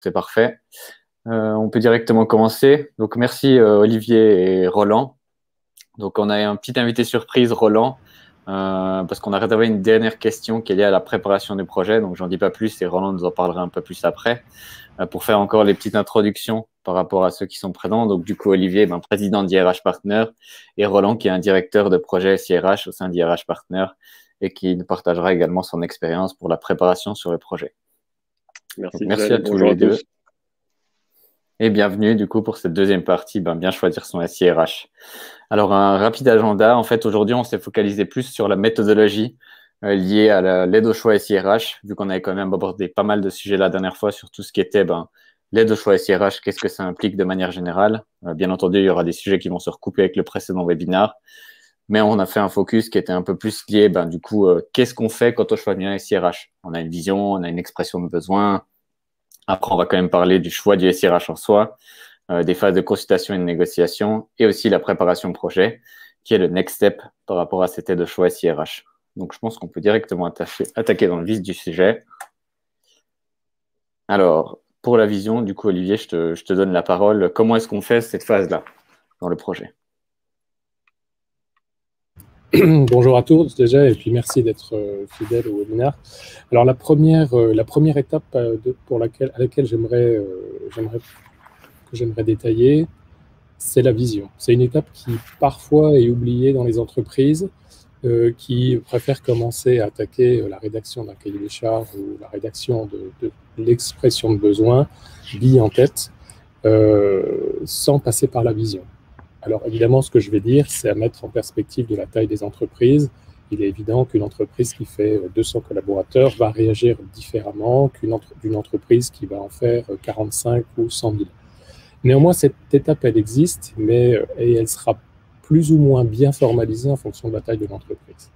C'est parfait. On peut directement commencer. Donc, merci Olivier et Roland. Donc, on a un petit invité surprise, Roland, parce qu'on a réservé une dernière question qui est liée à la préparation du projet. Donc, j'en dis pas plus et Roland nous en parlera un peu plus après. Pour faire encore les petites introductions par rapport à ceux qui sont présents. Donc, du coup, Olivier, président d'IRH Partner, et Roland, qui est un directeur de projet SIRH au sein d'IRH Partner et qui nous partagera également son expérience pour la préparation sur le projet. Merci, merci à tous les deux. Et bienvenue du coup pour cette deuxième partie, bien choisir son SIRH. Alors un rapide agenda, en fait aujourd'hui on s'est focalisé plus sur la méthodologie liée à l'aide au choix SIRH, vu qu'on avait quand même abordé pas mal de sujets la dernière fois sur tout ce qui était l'aide au choix SIRH, qu'est-ce que ça implique de manière générale. Bien entendu, il y aura des sujets qui vont se recouper avec le précédent webinaire, mais on a fait un focus qui était un peu plus lié, du coup, qu'est-ce qu'on fait quand on choisit un SIRH? On a une vision, on a une expression de besoin. Après, on va quand même parler du choix du SIRH en soi, des phases de consultation et de négociation, et aussi la préparation projet, qui est le next step par rapport à cette aide de choix SIRH. Donc, je pense qu'on peut directement attaquer dans le vif du sujet. Alors, pour la vision, du coup, Olivier, je te donne la parole. Comment est-ce qu'on fait cette phase-là dans le projet? Bonjour à tous déjà, et puis merci d'être fidèle au webinaire. Alors la première étape à laquelle j'aimerais détailler, c'est la vision. C'est une étape qui parfois est oubliée dans les entreprises qui préfèrent commencer à attaquer la rédaction d'un cahier des charges ou la rédaction de l'expression de besoin, bille en tête, sans passer par la vision. Alors évidemment, ce que je vais dire, c'est à mettre en perspective de la taille des entreprises. Il est évident qu'une entreprise qui fait 200 collaborateurs va réagir différemment d'une entreprise qui va en faire 45 ou 100 000. Néanmoins, cette étape, elle existe, et elle sera plus ou moins bien formalisée en fonction de la taille de l'entreprise.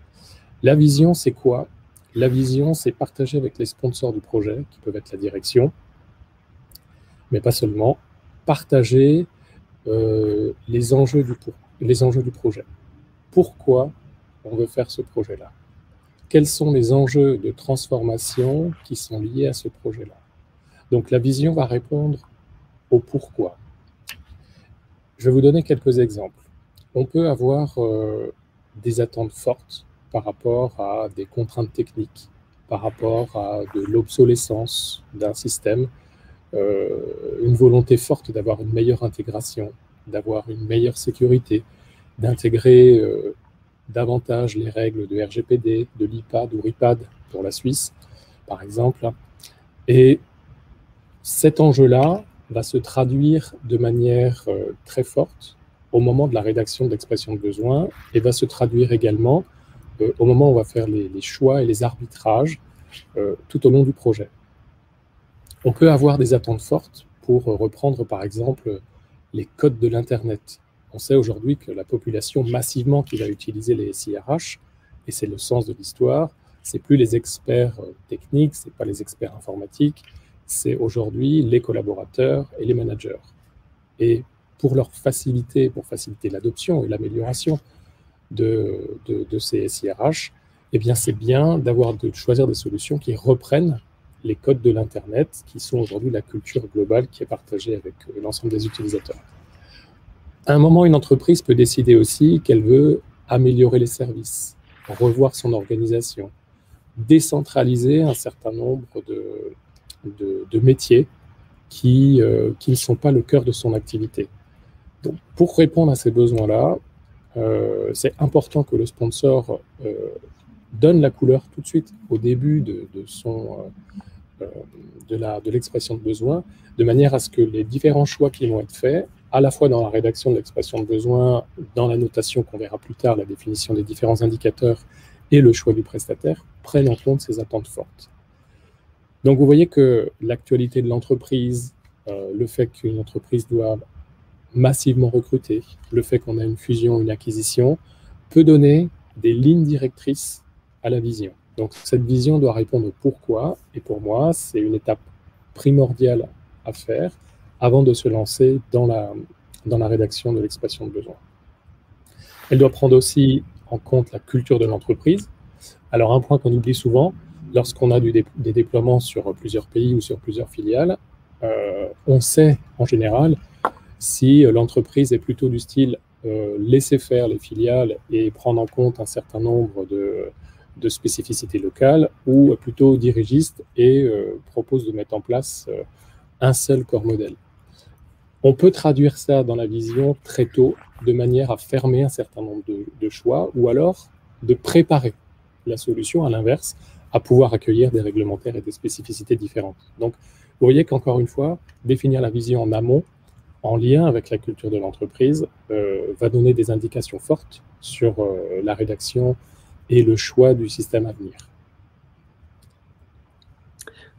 La vision, c'est quoi? La vision, c'est partager avec les sponsors du projet, qui peuvent être la direction, mais pas seulement, partager les enjeux du projet. Pourquoi on veut faire ce projet-là? Quels sont les enjeux de transformation qui sont liés à ce projet-là? Donc la vision va répondre au pourquoi. Je vais vous donner quelques exemples. On peut avoir des attentes fortes par rapport à des contraintes techniques, par rapport à de l'obsolescence d'un système, une volonté forte d'avoir une meilleure intégration, d'avoir une meilleure sécurité, d'intégrer davantage les règles de RGPD, de l'IPAD ou RIPAD pour la Suisse, par exemple. Et cet enjeu-là va se traduire de manière très forte au moment de la rédaction de l'expression de besoin et va se traduire également au moment où on va faire les choix et les arbitrages tout au long du projet. On peut avoir des attentes fortes pour reprendre par exemple les codes de l'Internet. On sait aujourd'hui que la population massivement qui va utiliser les SIRH, et c'est le sens de l'histoire, c'est plus les experts techniques, c'est pas les experts informatiques, c'est aujourd'hui les collaborateurs et les managers. Et pour faciliter l'adoption et l'amélioration de ces SIRH, eh bien c'est bien de choisir des solutions qui reprennent les codes de l'Internet, qui sont aujourd'hui la culture globale qui est partagée avec l'ensemble des utilisateurs. À un moment, une entreprise peut décider aussi qu'elle veut améliorer les services, revoir son organisation, décentraliser un certain nombre de métiers qui ne sont pas le cœur de son activité. Donc, pour répondre à ces besoins-là, c'est important que le sponsor donne la couleur tout de suite au début de l'expression de besoin, de manière à ce que les différents choix qui vont être faits, à la fois dans la rédaction de l'expression de besoin, dans la notation qu'on verra plus tard, la définition des différents indicateurs et le choix du prestataire, prennent en compte ces attentes fortes. Donc vous voyez que l'actualité de l'entreprise, le fait qu'une entreprise doit massivement recruter, le fait qu'on a une fusion, une acquisition, peut donner des lignes directrices à la vision. Donc cette vision doit répondre au pourquoi, et pour moi, c'est une étape primordiale à faire avant de se lancer dans la rédaction de l'expression de besoin. Elle doit prendre aussi en compte la culture de l'entreprise. Alors un point qu'on oublie souvent, lorsqu'on a des déploiements sur plusieurs pays ou sur plusieurs filiales, on sait en général si l'entreprise est plutôt du style laisser faire les filiales et prendre en compte un certain nombre de spécificités locales, ou plutôt dirigiste et propose de mettre en place un seul corps modèle. On peut traduire ça dans la vision très tôt, de manière à fermer un certain nombre de choix, ou alors de préparer la solution, à l'inverse, à pouvoir accueillir des réglementaires et des spécificités différentes. Donc, vous voyez qu'encore une fois, définir la vision en amont, en lien avec la culture de l'entreprise, va donner des indications fortes sur la rédaction et le choix du système à venir.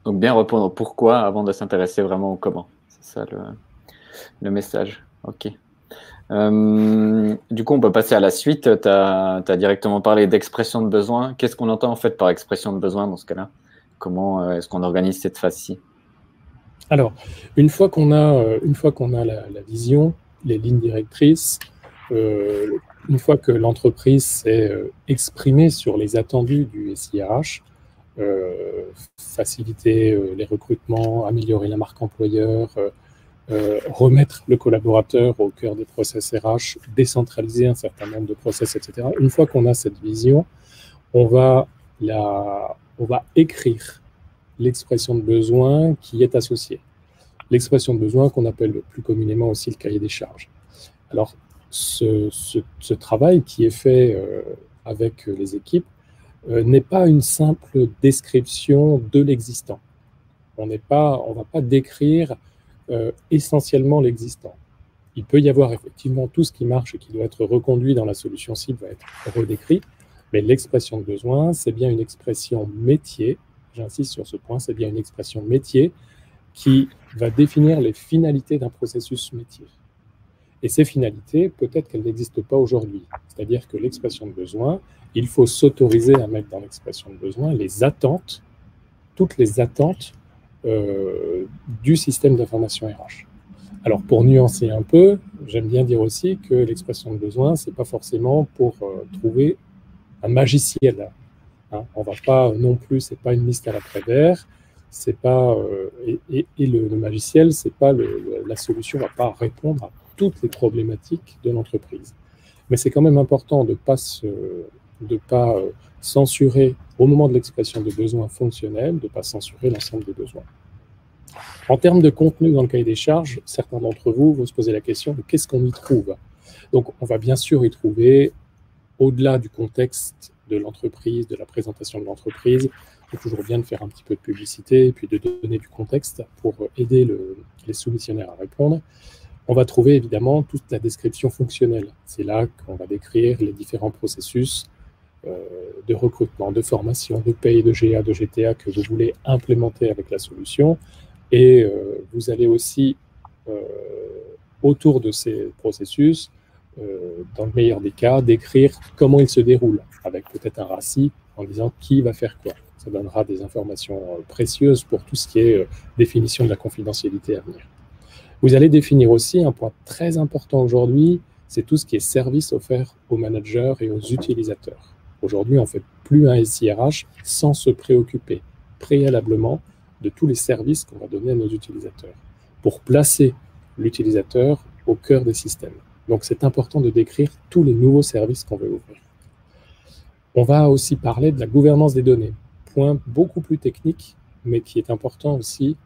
Donc, bien répondre au pourquoi avant de s'intéresser vraiment au comment. C'est ça le message. OK. Du coup, on peut passer à la suite. Tu as directement parlé d'expression de besoin. Qu'est-ce qu'on entend en fait par expression de besoin dans ce cas-là? Comment est-ce qu'on organise cette phase-ci? Alors, une fois qu'on a la vision, les lignes directrices, une fois que l'entreprise s'est exprimée sur les attendus du SIRH, faciliter les recrutements, améliorer la marque employeur, remettre le collaborateur au cœur des process RH, décentraliser un certain nombre de process, etc. Une fois qu'on a cette vision, on va écrire l'expression de besoin qui est associée. L'expression de besoin qu'on appelle plus communément aussi le cahier des charges. Alors, ce travail qui est fait avec les équipes n'est pas une simple description de l'existant. On ne va pas décrire essentiellement l'existant. Il peut y avoir effectivement tout ce qui marche et qui doit être reconduit dans la solution cible va être redécrit, mais l'expression de besoin, c'est bien une expression métier, j'insiste sur ce point, c'est bien une expression métier qui va définir les finalités d'un processus métier. Et ces finalités, peut-être qu'elles n'existent pas aujourd'hui. C'est-à-dire que l'expression de besoin, il faut s'autoriser à mettre dans l'expression de besoin les attentes, toutes les attentes du système d'information RH. Alors, pour nuancer un peu, j'aime bien dire aussi que l'expression de besoin, ce n'est pas forcément pour trouver un magiciel. Hein. On va pas non plus, ce n'est pas une liste à la Prévert, c'est pas, le magiciel, c'est pas la solution ne va pas répondre à toutes les problématiques de l'entreprise. Mais c'est quand même important de ne pas censurer, au moment de l'expression de besoins fonctionnels, de ne pas censurer l'ensemble des besoins. En termes de contenu dans le cahier des charges, certains d'entre vous vont se poser la question de qu'est-ce qu'on y trouve. Donc, on va bien sûr y trouver, au-delà du contexte de l'entreprise, de la présentation de l'entreprise, c'est toujours bien de faire un petit peu de publicité et puis de donner du contexte pour aider les soumissionnaires à répondre. On va trouver évidemment toute la description fonctionnelle. C'est là qu'on va décrire les différents processus de recrutement, de formation, de paye, de GA, de GTA que vous voulez implémenter avec la solution. Et vous allez aussi, autour de ces processus, dans le meilleur des cas, décrire comment ils se déroulent, avec peut-être un RACI en disant qui va faire quoi. Ça donnera des informations précieuses pour tout ce qui est définition de la confidentialité à venir. Vous allez définir aussi un point très important aujourd'hui, c'est tout ce qui est service offert aux managers et aux utilisateurs. Aujourd'hui, on ne fait plus un SIRH sans se préoccuper préalablement de tous les services qu'on va donner à nos utilisateurs pour placer l'utilisateur au cœur des systèmes. Donc, c'est important de décrire tous les nouveaux services qu'on veut ouvrir. On va aussi parler de la gouvernance des données, point beaucoup plus technique, mais qui est important aussi,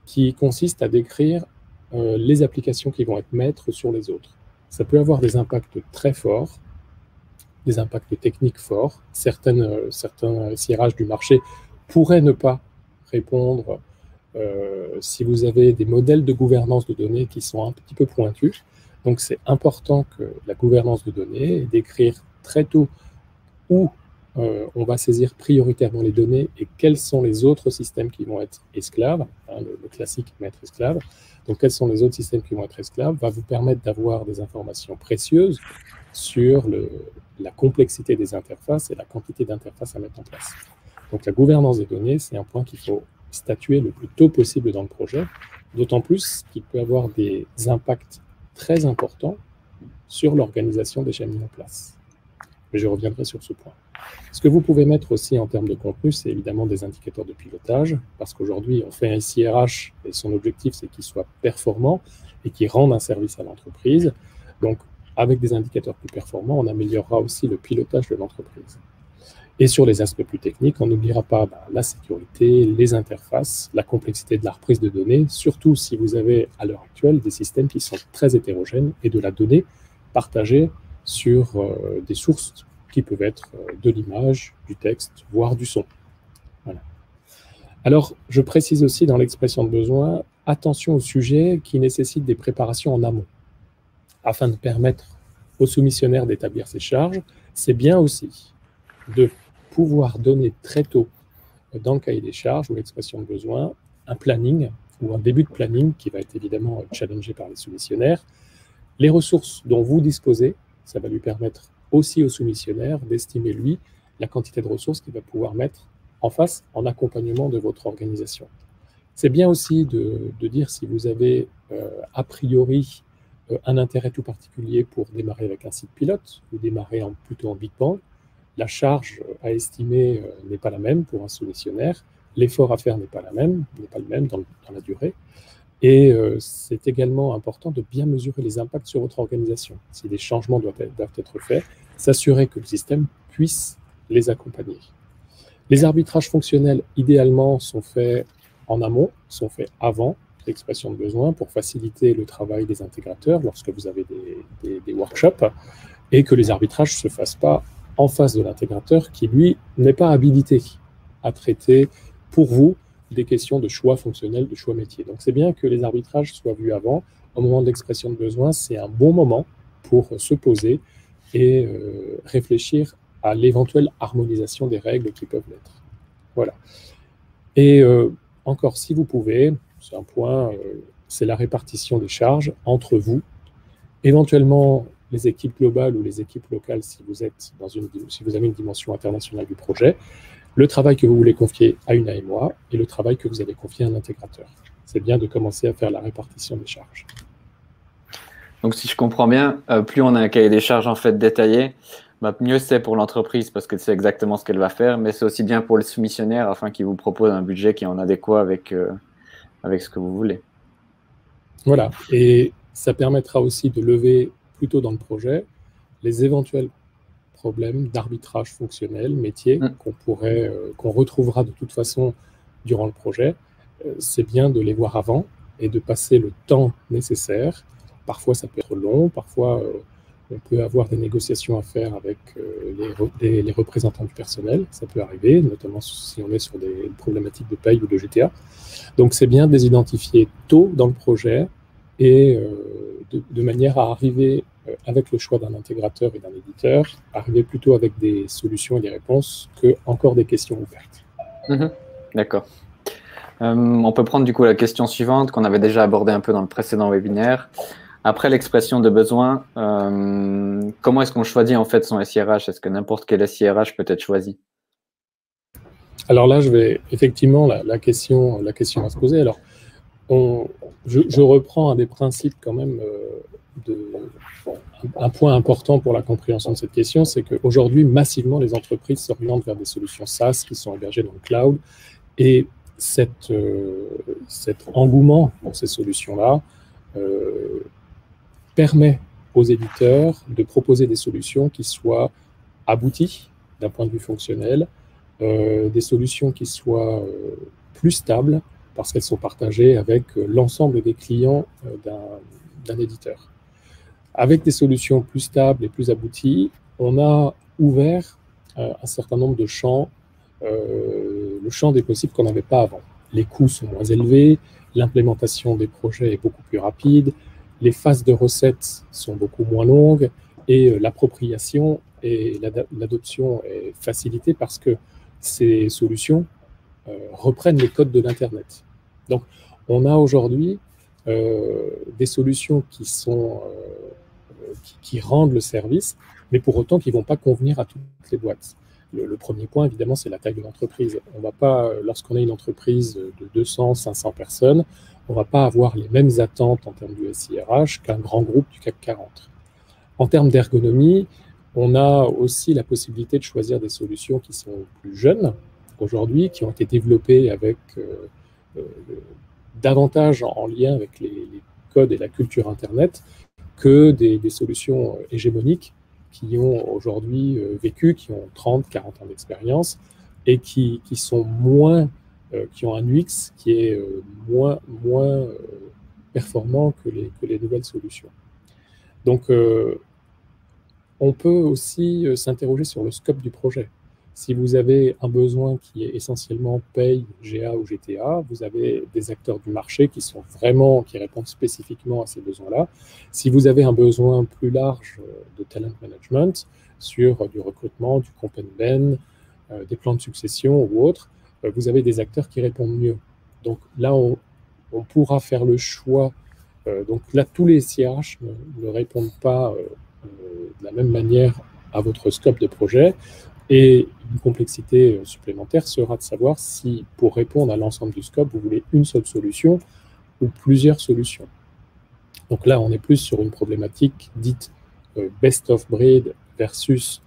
qui consiste à décrire les applications qui vont être maîtres sur les autres. Ça peut avoir des impacts très forts, des impacts techniques forts. Certains SIRH du marché pourraient ne pas répondre si vous avez des modèles de gouvernance de données qui sont un petit peu pointus. Donc, c'est important que la gouvernance de données, décrire très tôt où on va saisir prioritairement les données et quels sont les autres systèmes qui vont être esclaves, hein, le classique maître-esclave. Donc, quels sont les autres systèmes qui vont être esclaves, va vous permettre d'avoir des informations précieuses sur la complexité des interfaces et la quantité d'interfaces à mettre en place. Donc, la gouvernance des données, c'est un point qu'il faut statuer le plus tôt possible dans le projet, d'autant plus qu'il peut avoir des impacts très importants sur l'organisation déjà mise en place. Mais je reviendrai sur ce point. Ce que vous pouvez mettre aussi en termes de contenu, c'est évidemment des indicateurs de pilotage, parce qu'aujourd'hui, on fait un SIRH et son objectif, c'est qu'il soit performant et qu'il rende un service à l'entreprise. Donc, avec des indicateurs plus performants, on améliorera aussi le pilotage de l'entreprise. Et sur les aspects plus techniques, on n'oubliera pas la sécurité, les interfaces, la complexité de la reprise de données, surtout si vous avez à l'heure actuelle des systèmes qui sont très hétérogènes et de la donnée partagée sur des sources qui peuvent être de l'image, du texte, voire du son. Voilà. Alors, je précise aussi dans l'expression de besoin, attention aux sujets qui nécessitent des préparations en amont. Afin de permettre aux soumissionnaires d'établir ces charges, c'est bien aussi de pouvoir donner très tôt dans le cahier des charges ou l'expression de besoin un planning ou un début de planning qui va être évidemment challengé par les soumissionnaires. Les ressources dont vous disposez, ça va lui permettre aussi au soumissionnaire d'estimer, lui, la quantité de ressources qu'il va pouvoir mettre en face en accompagnement de votre organisation. C'est bien aussi de dire si vous avez a priori un intérêt tout particulier pour démarrer avec un site pilote ou démarrer plutôt en big bang. La charge à estimer n'est pas la même pour un soumissionnaire, l'effort à faire n'est pas le même dans la durée. Et c'est également important de bien mesurer les impacts sur votre organisation. Si des changements doivent être faits, s'assurer que le système puisse les accompagner. Les arbitrages fonctionnels, idéalement, sont faits en amont, sont faits avant l'expression de besoin pour faciliter le travail des intégrateurs lorsque vous avez des workshops et que les arbitrages ne se fassent pas en face de l'intégrateur qui, lui, n'est pas habilité à traiter pour vous des questions de choix fonctionnels, de choix métier. Donc, c'est bien que les arbitrages soient vus avant. Au moment de l'expression de besoin, c'est un bon moment pour se poser et réfléchir à l'éventuelle harmonisation des règles qui peuvent l'être. Voilà. Et encore, si vous pouvez, c'est un point, c'est la répartition des charges entre vous, éventuellement les équipes globales ou les équipes locales si vous avez une dimension internationale du projet, le travail que vous voulez confier à une AMOA et le travail que vous allez confier à un intégrateur. C'est bien de commencer à faire la répartition des charges. Donc, si je comprends bien, plus on a un cahier des charges en fait détaillé, mieux c'est pour l'entreprise parce que c'est exactement ce qu'elle va faire, mais c'est aussi bien pour les soumissionnaires afin qu'ils vous proposent un budget qui est en adéquat avec ce que vous voulez. Voilà, et ça permettra aussi de lever plutôt dans le projet les éventuels problèmes d'arbitrage fonctionnel, métier, qu'on retrouvera de toute façon durant le projet. C'est bien de les voir avant et de passer le temps nécessaire. Parfois, ça peut être long, parfois, on peut avoir des négociations à faire avec les représentants du personnel. Ça peut arriver, notamment si on est sur des problématiques de paye ou de GTA. Donc, c'est bien de les identifier tôt dans le projet et de manière à arriver avec le choix d'un intégrateur et d'un éditeur, arriver plutôt avec des solutions et des réponses que encore des questions ouvertes. D'accord. On peut prendre du coup la question suivante qu'on avait déjà abordée un peu dans le précédent webinaire. Après l'expression de besoin, comment est-ce qu'on choisit en fait son SIRH? Est-ce que n'importe quel SIRH peut être choisi? Alors là, je vais effectivement la question à se poser. Alors, je reprends un des principes quand même un point important pour la compréhension de cette question, c'est qu'aujourd'hui, massivement, les entreprises s'orientent vers des solutions SaaS qui sont hébergées dans le cloud. Et cet engouement pour ces solutions-là permet aux éditeurs de proposer des solutions qui soient abouties d'un point de vue fonctionnel, des solutions qui soient plus stables parce qu'elles sont partagées avec l'ensemble des clients d'un éditeur. Avec des solutions plus stables et plus abouties, on a ouvert un certain nombre de champs, le champ des possibles qu'on n'avait pas avant. Les coûts sont moins élevés, l'implémentation des projets est beaucoup plus rapide, les phases de recettes sont beaucoup moins longues et l'appropriation et l'adoption est facilitée parce que ces solutions reprennent les codes de l'Internet. Donc, on a aujourd'hui des solutions qui rendent le service, mais pour autant qui ne vont pas convenir à toutes les boîtes. Le premier point, évidemment, c'est la taille de l'entreprise. On ne va pas, lorsqu'on a une entreprise de 200, 500 personnes, on ne va pas avoir les mêmes attentes en termes du SIRH qu'un grand groupe du CAC 40. En termes d'ergonomie, On a aussi la possibilité de choisir des solutions qui sont plus jeunes aujourd'hui, qui ont été développées avec davantage en lien avec les codes et la culture Internet que des solutions hégémoniques qui ont aujourd'hui vécu, qui ont 30, 40 ans d'expérience et qui sont moins, qui ont un UX qui est moins performant que les nouvelles solutions. Donc, on peut aussi s'interroger sur le scope du projet. Si vous avez un besoin qui est essentiellement paye, GA ou GTA, vous avez des acteurs du marché qui répondent spécifiquement à ces besoins-là. Si vous avez un besoin plus large de talent management sur du recrutement, du comp and ben, des plans de succession ou autres, vous avez des acteurs qui répondent mieux. Donc là, on pourra faire le choix. Donc là, tous les CRH ne répondent pas de la même manière à votre scope de projet. Et une complexité supplémentaire sera de savoir si, pour répondre à l'ensemble du scope, vous voulez une seule solution ou plusieurs solutions. Donc là, on est plus sur une problématique dite best of breed versus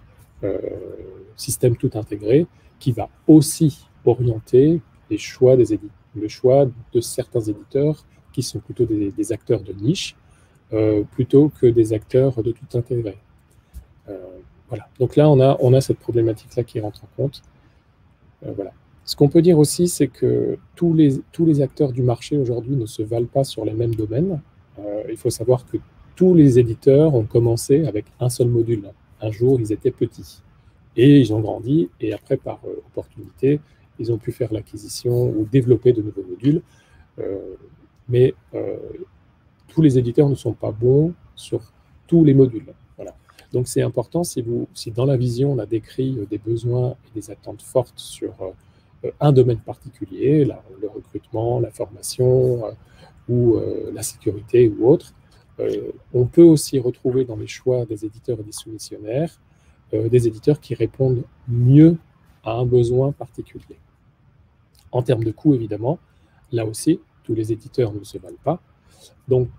système tout intégré, qui va aussi orienter les choix le choix de certains éditeurs qui sont plutôt des acteurs de niche, plutôt que des acteurs de tout intégré. Voilà. Donc là, on a cette problématique-là qui rentre en compte. Voilà. Ce qu'on peut dire aussi, c'est que tous les acteurs du marché aujourd'hui ne se valent pas sur les mêmes domaines. Il faut savoir que tous les éditeurs ont commencé avec un seul module. Un jour, ils étaient petits. Et ils ont grandi, et après, par opportunité, ils ont pu faire l'acquisition ou développer de nouveaux modules. Mais tous les éditeurs ne sont pas bons sur tous les modules. Voilà. Donc c'est important, si dans la vision on a décrit des besoins et des attentes fortes sur un domaine particulier, le recrutement, la formation ou la sécurité ou autre, on peut aussi retrouver dans les choix des éditeurs et des soumissionnaires des éditeurs qui répondent mieux à un besoin particulier. En termes de coût, évidemment, là aussi, tous les éditeurs ne se valent pas. Donc,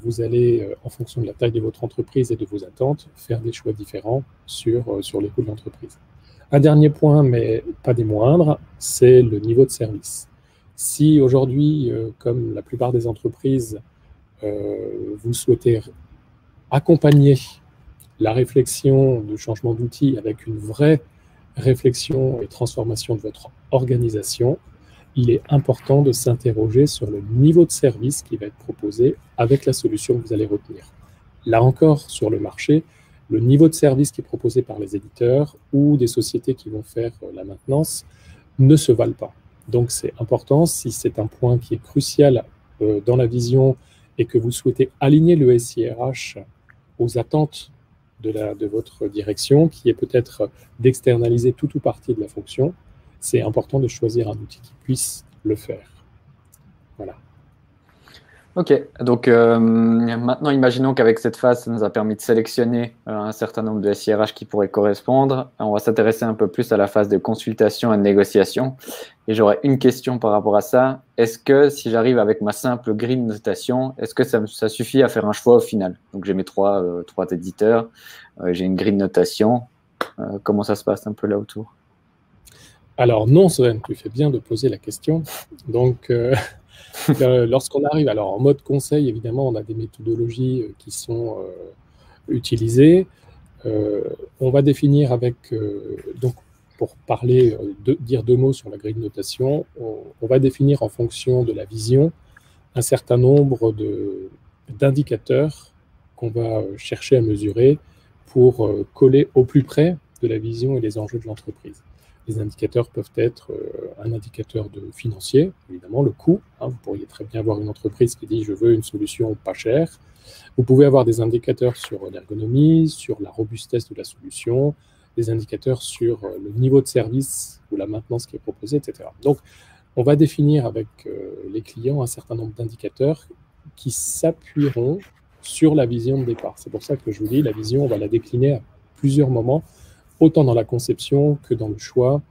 vous allez, en fonction de la taille de votre entreprise et de vos attentes, faire des choix différents sur les coûts de l'entreprise. Un dernier point, mais pas des moindres, c'est le niveau de service. Si aujourd'hui, comme la plupart des entreprises, vous souhaitez accompagner la réflexion du changement d'outils avec une vraie réflexion et transformation de votre organisation, il est important de s'interroger sur le niveau de service qui va être proposé avec la solution que vous allez retenir. Là encore, sur le marché, le niveau de service qui est proposé par les éditeurs ou des sociétés qui vont faire la maintenance ne se valent pas. Donc c'est important, si c'est un point qui est crucial dans la vision et que vous souhaitez aligner le SIRH aux attentes de votre direction, qui est peut-être d'externaliser tout ou partie de la fonction, c'est important de choisir un outil qui puisse le faire. Voilà. Ok, donc maintenant imaginons qu'avec cette phase, ça nous a permis de sélectionner un certain nombre de SIRH qui pourraient correspondre. On va s'intéresser un peu plus à la phase de consultation et de négociation. Et j'aurais une question par rapport à ça. Est-ce que si j'arrive avec ma simple grille de notation, est-ce que ça suffit à faire un choix au final? Donc j'ai mes trois éditeurs, j'ai une grille de notation. Comment ça se passe un peu là autour? Alors non, Soren, tu fais bien de poser la question. Donc lorsqu'on arrive, alors en mode conseil, évidemment, on a des méthodologies qui sont utilisées. On va définir avec, donc pour parler, dire deux mots sur la grille de notation, on va définir en fonction de la vision un certain nombre d'indicateurs qu'on va chercher à mesurer pour coller au plus près de la vision et des enjeux de l'entreprise. Les indicateurs peuvent être un indicateur financier, évidemment, le coût. Vous pourriez très bien avoir une entreprise qui dit « je veux une solution pas chère ». Vous pouvez avoir des indicateurs sur l'ergonomie, sur la robustesse de la solution, des indicateurs sur le niveau de service ou la maintenance qui est proposée, etc. Donc, on va définir avec les clients un certain nombre d'indicateurs qui s'appuieront sur la vision de départ. C'est pour ça que je vous dis, la vision, on va la décliner à plusieurs moments, autant dans la conception que dans le choix.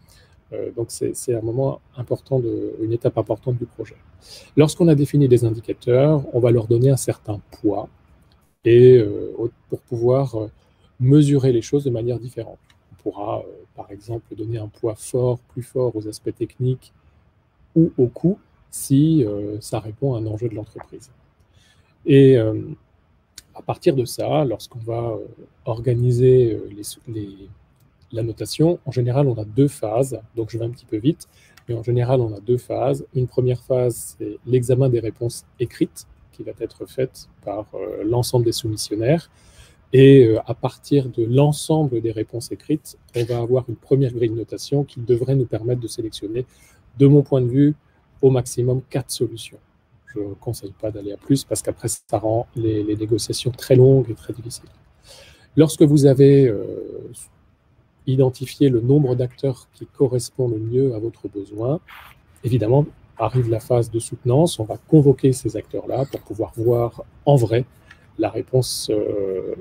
Donc, c'est un moment important, une étape importante du projet. Lorsqu'on a défini des indicateurs, on va leur donner un certain poids et pour pouvoir mesurer les choses de manière différente. On pourra, par exemple, donner un poids plus fort aux aspects techniques ou au coût si ça répond à un enjeu de l'entreprise. Et à partir de ça, lorsqu'on va organiser la notation, en général, on a deux phases. Donc, je vais un petit peu vite, mais en général, on a deux phases. Une première phase, c'est l'examen des réponses écrites qui va être faite par l'ensemble des soumissionnaires. Et à partir de l'ensemble des réponses écrites, on va avoir une première grille de notation qui devrait nous permettre de sélectionner, de mon point de vue, au maximum 4 solutions. Je ne conseille pas d'aller à plus parce qu'après, ça rend les négociations très longues et très difficiles. Lorsque vous avez identifié le nombre d'acteurs qui correspond le mieux à votre besoin, évidemment, arrive la phase de soutenance. On va convoquer ces acteurs-là pour pouvoir voir en vrai la réponse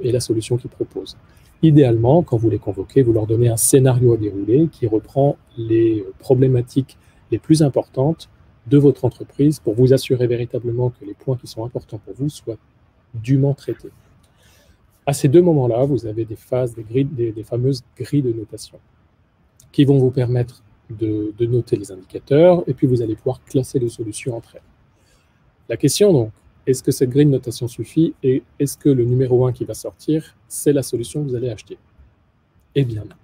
et la solution qu'ils proposent. Idéalement, quand vous les convoquez, vous leur donnez un scénario à dérouler qui reprend les problématiques les plus importantes de votre entreprise pour vous assurer véritablement que les points qui sont importants pour vous soient dûment traités. À ces deux moments-là, vous avez des phases, des fameuses grilles de notation qui vont vous permettre de noter les indicateurs et puis vous allez pouvoir classer les solutions entre elles. La question donc, est-ce que cette grille de notation suffit et est-ce que le numéro 1 qui va sortir, c'est la solution que vous allez acheter? Eh bien non.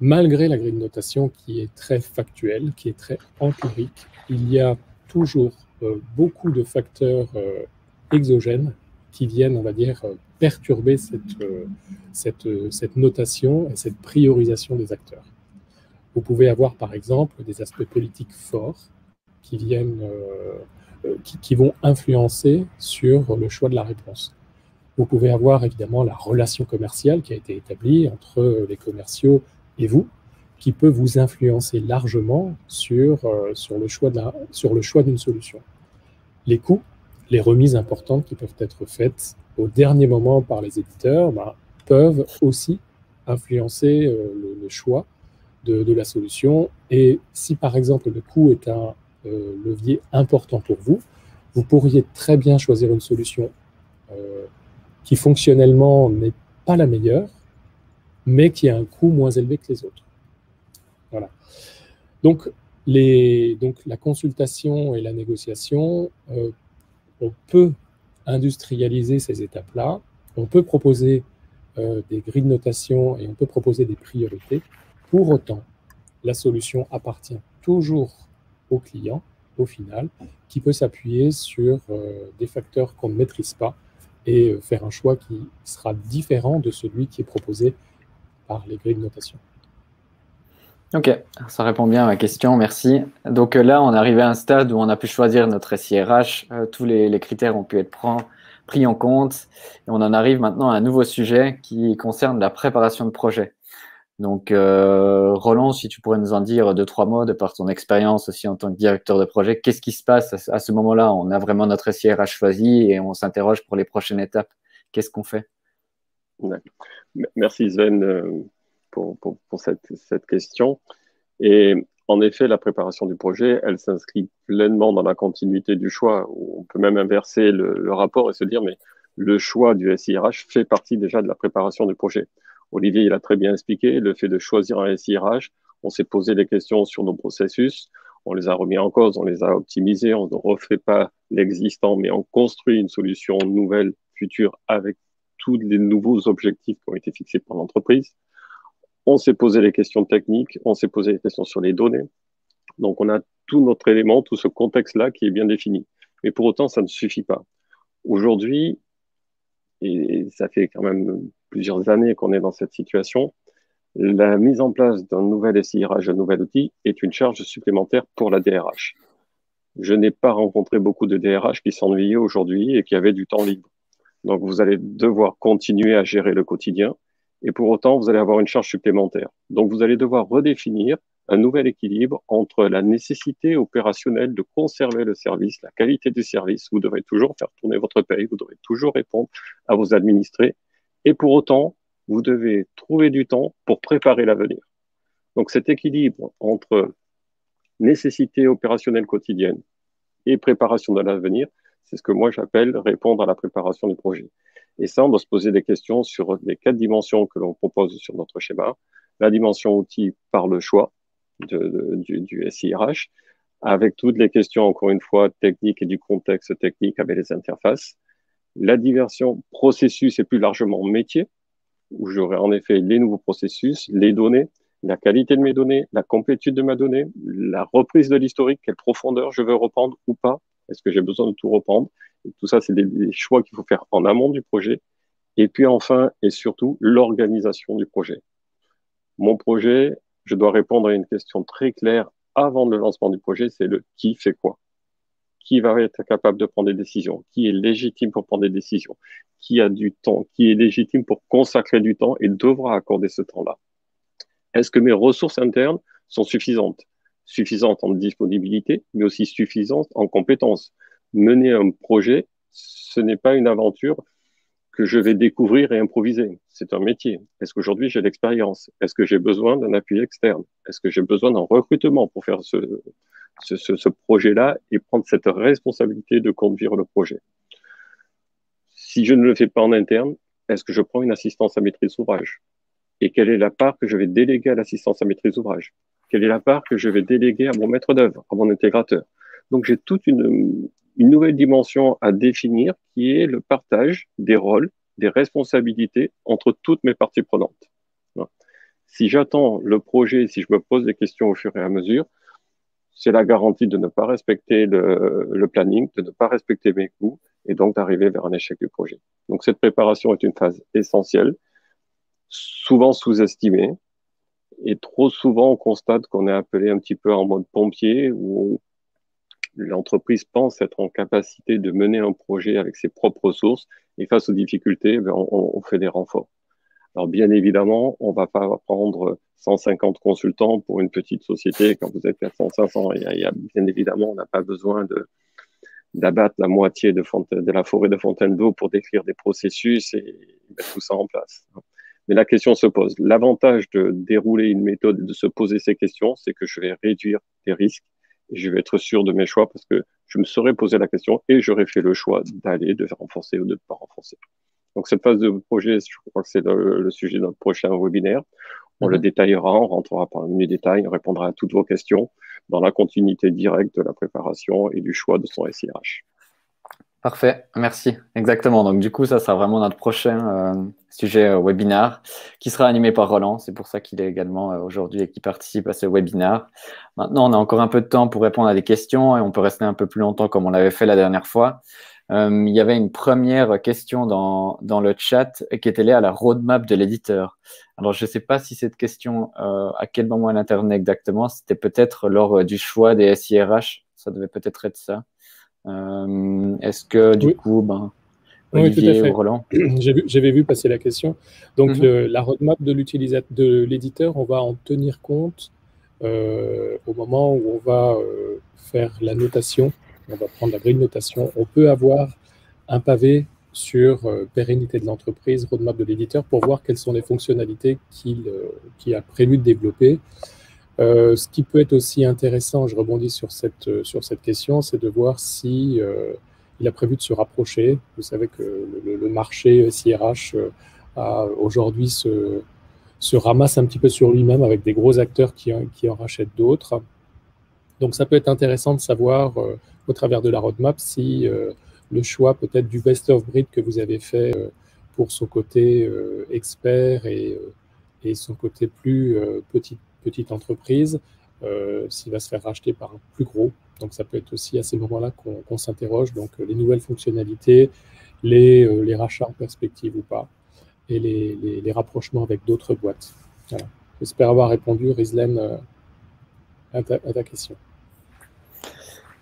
Malgré la grille de notation qui est très factuelle, qui est très empirique, il y a toujours beaucoup de facteurs exogènes qui viennent, on va dire, perturber cette notation et cette priorisation des acteurs. Vous pouvez avoir, par exemple, des aspects politiques forts qui viennent, qui vont influencer sur le choix de la réponse. Vous pouvez avoir, évidemment, la relation commerciale qui a été établie entre les commerciaux et vous, qui peut vous influencer largement sur le choix d'une solution. Les coûts, les remises importantes qui peuvent être faites au dernier moment par les éditeurs peuvent aussi influencer le choix de la solution. Et si, par exemple, le coût est un levier important pour vous, vous pourriez très bien choisir une solution qui fonctionnellement n'est pas la meilleure, mais qui a un coût moins élevé que les autres. Voilà. Donc la consultation et la négociation, on peut industrialiser ces étapes-là, on peut proposer des grilles de notation et on peut proposer des priorités. Pour autant, la solution appartient toujours au client, au final, qui peut s'appuyer sur des facteurs qu'on ne maîtrise pas et faire un choix qui sera différent de celui qui est proposé par les grilles de notation. Ok, ça répond bien à ma question, merci. Donc là, on est arrivé à un stade où on a pu choisir notre SIRH, tous les critères ont pu être pris en compte, et on en arrive maintenant à un nouveau sujet qui concerne la préparation de projet. Donc Roland, si tu pourrais nous en dire 2-3 mots de par ton expérience aussi en tant que directeur de projet, qu'est-ce qui se passe à ce moment-là? On a vraiment notre SIRH choisi et on s'interroge pour les prochaines étapes. Qu'est-ce qu'on fait? Merci Sven pour cette question. Et en effet, la préparation du projet, elle s'inscrit pleinement dans la continuité du choix. On peut même inverser le rapport et se dire, mais le choix du SIRH fait partie déjà de la préparation du projet. Olivier, il a très bien expliqué, le fait de choisir un SIRH, on s'est posé des questions sur nos processus, on les a remis en cause, on les a optimisés, on ne refait pas l'existant, mais on construit une solution nouvelle, future, avec tous les nouveaux objectifs qui ont été fixés par l'entreprise. On s'est posé les questions techniques, on s'est posé les questions sur les données. Donc, on a tout notre élément, tout ce contexte-là qui est bien défini. Mais pour autant, ça ne suffit pas. Aujourd'hui, et ça fait quand même plusieurs années qu'on est dans cette situation, la mise en place d'un nouvel SIRH, d'un nouvel outil, est une charge supplémentaire pour la DRH. Je n'ai pas rencontré beaucoup de DRH qui s'ennuyaient aujourd'hui et qui avaient du temps libre. Donc, vous allez devoir continuer à gérer le quotidien et pour autant, vous allez avoir une charge supplémentaire. Donc, vous allez devoir redéfinir un nouvel équilibre entre la nécessité opérationnelle de conserver le service, la qualité du service. Vous devrez toujours faire tourner votre paye, vous devrez toujours répondre à vos administrés et pour autant, vous devez trouver du temps pour préparer l'avenir. Donc, cet équilibre entre nécessité opérationnelle quotidienne et préparation de l'avenir, c'est ce que moi j'appelle répondre à la préparation du projet. Et ça, on doit se poser des questions sur les 4 dimensions que l'on propose sur notre schéma. La dimension outil par le choix du SIRH, avec toutes les questions, encore une fois, techniques et du contexte technique avec les interfaces. La dimension processus et plus largement métier, où j'aurai en effet les nouveaux processus, les données, la qualité de mes données, la complétude de ma donnée, la reprise de l'historique, quelle profondeur je veux reprendre ou pas, est-ce que j'ai besoin de tout reprendre. Et tout ça, c'est des choix qu'il faut faire en amont du projet. Et puis enfin, et surtout, l'organisation du projet. Mon projet, je dois répondre à une question très claire avant le lancement du projet, c'est le qui fait quoi. Qui va être capable de prendre des décisions, qui est légitime pour prendre des décisions, qui a du temps, qui est légitime pour consacrer du temps et devra accorder ce temps-là. Est-ce que mes ressources internes sont suffisantes? Suffisantes en disponibilité, mais aussi suffisantes en compétences. Mener un projet, ce n'est pas une aventure que je vais découvrir et improviser. C'est un métier. Est-ce qu'aujourd'hui j'ai l'expérience? Est-ce que j'ai besoin d'un appui externe? Est-ce que j'ai besoin d'un recrutement pour faire ce projet-là et prendre cette responsabilité de conduire le projet? Si je ne le fais pas en interne, est-ce que je prends une assistance à maîtrise d'ouvrage? Et quelle est la part que je vais déléguer à l'assistance à maîtrise d'ouvrage? Quelle est la part que je vais déléguer à mon maître d'œuvre, à mon intégrateur? Donc j'ai toute une nouvelle dimension à définir qui est le partage des rôles, des responsabilités entre toutes mes parties prenantes. Si j'attends le projet, si je me pose des questions au fur et à mesure, c'est la garantie de ne pas respecter le planning, de ne pas respecter mes coûts et donc d'arriver vers un échec du projet. Donc cette préparation est une phase essentielle, souvent sous-estimée, et trop souvent on constate qu'on est appelé un petit peu en mode pompier où l'entreprise pense être en capacité de mener un projet avec ses propres ressources et face aux difficultés, on fait des renforts. Alors bien évidemment, on ne va pas prendre 150 consultants pour une petite société quand vous êtes 400, 500. Bien évidemment, on n'a pas besoin d'abattre la moitié de la forêt de Fontainebleau pour décrire des processus et mettre tout ça en place. Mais la question se pose. L'avantage de dérouler une méthode et de se poser ces questions, c'est que je vais réduire les risques et je vais être sûr de mes choix parce que je me serais posé la question et j'aurais fait le choix d'aller, de renforcer ou de ne pas renforcer. Donc cette phase de projet, je crois que c'est le sujet de notre prochain webinaire. On le détaillera, on rentrera par le menu détail, on répondra à toutes vos questions dans la continuité directe de la préparation et du choix de son SIRH. Parfait, merci. Exactement. Donc, du coup, ça sera vraiment notre prochain sujet webinaire qui sera animé par Roland. C'est pour ça qu'il est également aujourd'hui et qui participe à ce webinaire. Maintenant, on a encore un peu de temps pour répondre à des questions et on peut rester un peu plus longtemps comme on l'avait fait la dernière fois. Il y avait une première question dans le chat qui était liée à la roadmap de l'éditeur. Alors, je ne sais pas si cette question, à quel moment elle intervenait exactement. C'était peut-être lors du choix des SIRH. Ça devait peut-être être ça. Est-ce que du coup, Olivier ou Roland? J'avais vu passer la question. Donc, la roadmap de l'éditeur, on va en tenir compte au moment où on va faire la notation. On va prendre la grille de notation. On peut avoir un pavé sur pérennité de l'entreprise, roadmap de l'éditeur, pour voir quelles sont les fonctionnalités qu'il a prévu de développer. Ce qui peut être aussi intéressant, je rebondis sur cette question, c'est de voir si il a prévu de se rapprocher. Vous savez que le marché SIRH aujourd'hui se ramasse un petit peu sur lui-même avec des gros acteurs qui en rachètent d'autres. Donc ça peut être intéressant de savoir au travers de la roadmap si le choix peut-être du best of breed que vous avez fait pour son côté expert et son côté plus petite entreprise, s'il va se faire racheter par un plus gros. Donc ça peut être aussi à ces moments-là qu'on s'interroge. Donc les nouvelles fonctionnalités, les rachats en perspective ou pas, et les rapprochements avec d'autres boîtes. Voilà. J'espère avoir répondu, Rizlen, à ta question.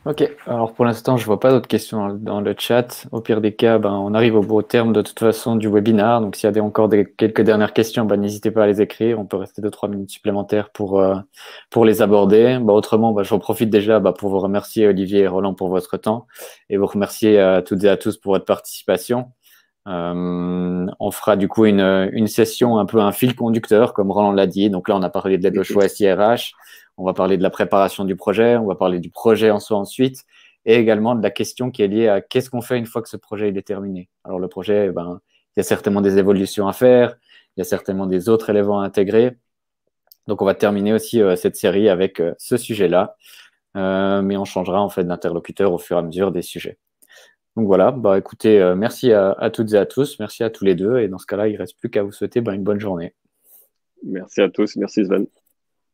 Ok, alors pour l'instant, je ne vois pas d'autres questions dans le chat. Au pire des cas, on arrive au beau terme de toute façon du webinaire. Donc, s'il y a encore quelques dernières questions, n'hésitez pas à les écrire. On peut rester 2-3 minutes supplémentaires pour les aborder. Autrement, j'en profite déjà pour vous remercier, Olivier et Roland, pour votre temps et vous remercier à toutes et à tous pour votre participation. On fera du coup une session un peu un fil conducteur, comme Roland l'a dit. Donc là, on a parlé de l'aide au choix SIRH. On va parler de la préparation du projet, on va parler du projet en soi ensuite, et également de la question qui est liée à qu'est-ce qu'on fait une fois que ce projet est terminé. Alors le projet, il il y a certainement des évolutions à faire, il y a certainement des autres éléments à intégrer. Donc, on va terminer aussi cette série avec ce sujet-là, mais on changera en fait d'interlocuteur au fur et à mesure des sujets. Donc voilà, bah, écoutez, merci à toutes et à tous, merci à tous les deux, et dans ce cas-là, il ne reste plus qu'à vous souhaiter une bonne journée. Merci à tous, merci Sven.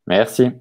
Merci.